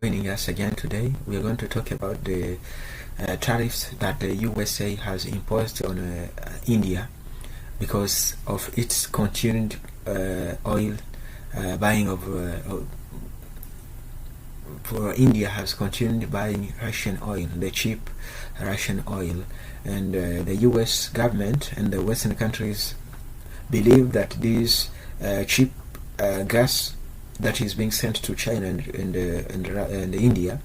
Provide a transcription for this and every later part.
Joining us again today. We are going to talk about the tariffs that the USA has imposed on India because of its continued oil buying for India has continued buying Russian oil, the cheap Russian oil, and the US government and the Western countries believe that this cheap gas that is being sent to China and India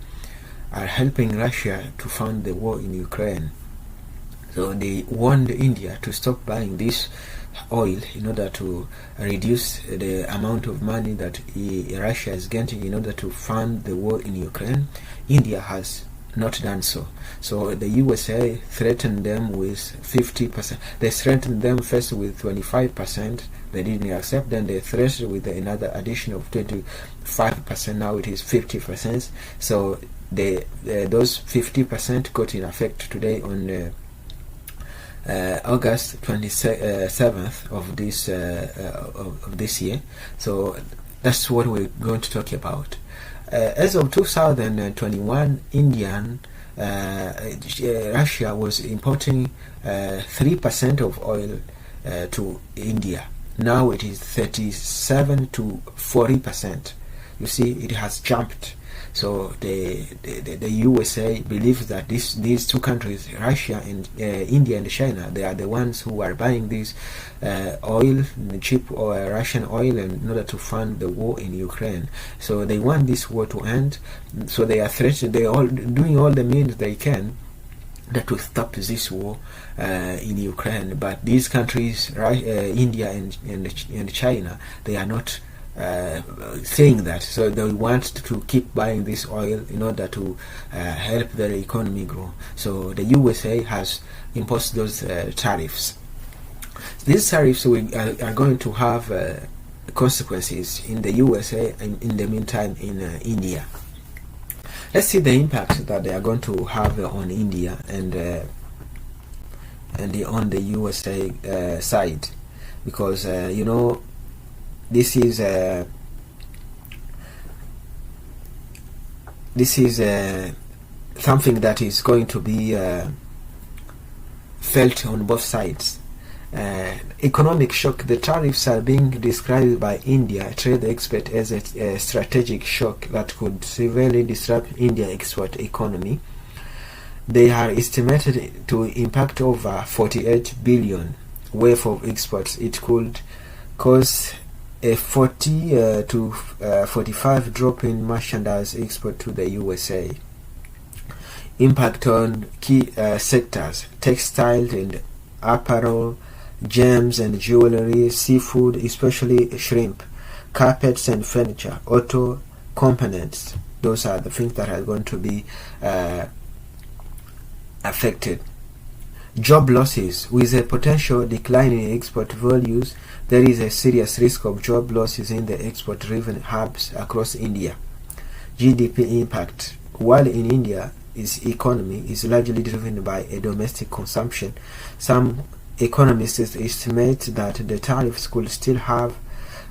are helping Russia to fund the war in Ukraine. So they warned India to stop buying this oil in order to reduce the amount of money that Russia is getting in order to fund the war in Ukraine. India has not done so. So the USA threatened them with 50%. They threatened them first with 25%. They didn't accept. Then they threatened with another addition of 25%. Now it is 50%. So those 50% got in effect today on August 27th of this year. So that's what we're going to talk about. As of 2021, Russia was importing 3% of oil to India. Now it is 37 to 40%. You see, it has jumped. So the USA believes that these two countries, Russia and India and China, they are the ones who are buying this oil, the cheap Russian oil, in order to fund the war in Ukraine. So they want this war to end. So they are threatening. They are all doing all the means they can that to stop this war in Ukraine. But these countries, India and China, they are not saying that. So they want to keep buying this oil in order to help their economy grow. So the USA has imposed those tariffs. These tariffs are going to have consequences in the USA and in the meantime in India. Let's see the impact that they are going to have on India and on the USA side, because this is something that is going to be felt on both sides. Economic shock. The tariffs are being described by India trade expert as a strategic shock that could severely disrupt India's export economy. They are estimated to impact over 48 billion worth of exports. It could cause a 40 to 45 drop in merchandise export to the USA. Impact on key sectors: textile and apparel, gems and jewelry, seafood, especially shrimp, carpets and furniture, auto components. Those are the things that are going to be affected. Job losses. With a potential decline in export values, there is a serious risk of job losses in the export-driven hubs across India. GDP impact. While in India, its economy is largely driven by a domestic consumption, some economists estimate that the tariffs could still have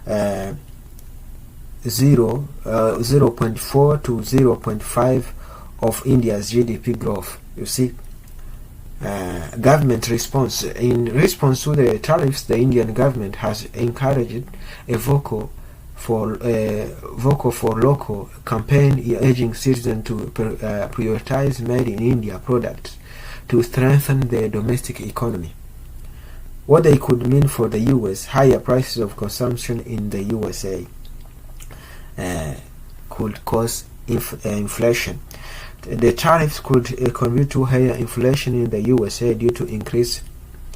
0.4 to 0.5 of India's GDP growth. You see, government response. In response to the tariffs, the Indian government has encouraged a vocal for local campaign urging citizens to prioritize made in India products to strengthen the domestic economy. What they could mean for the US: higher prices of consumption in the USA could cause inflation. The tariffs could contribute to higher inflation in the USA due to increased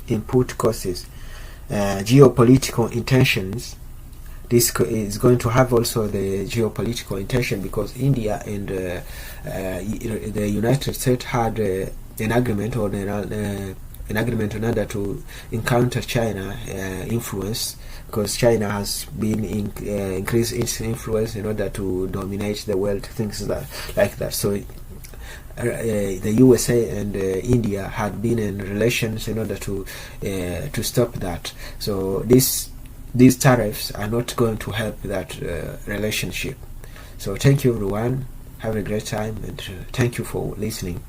input costs. Geopolitical intentions. This is going to have also the geopolitical intention, because India and the United States had an agreement in order to encounter China influence, because China has been increased its influence in order to dominate the world, things like that. So the USA and India had been in relations in order to stop that. So these tariffs are not going to help that relationship. So thank you everyone. Have a great time, and thank you for listening.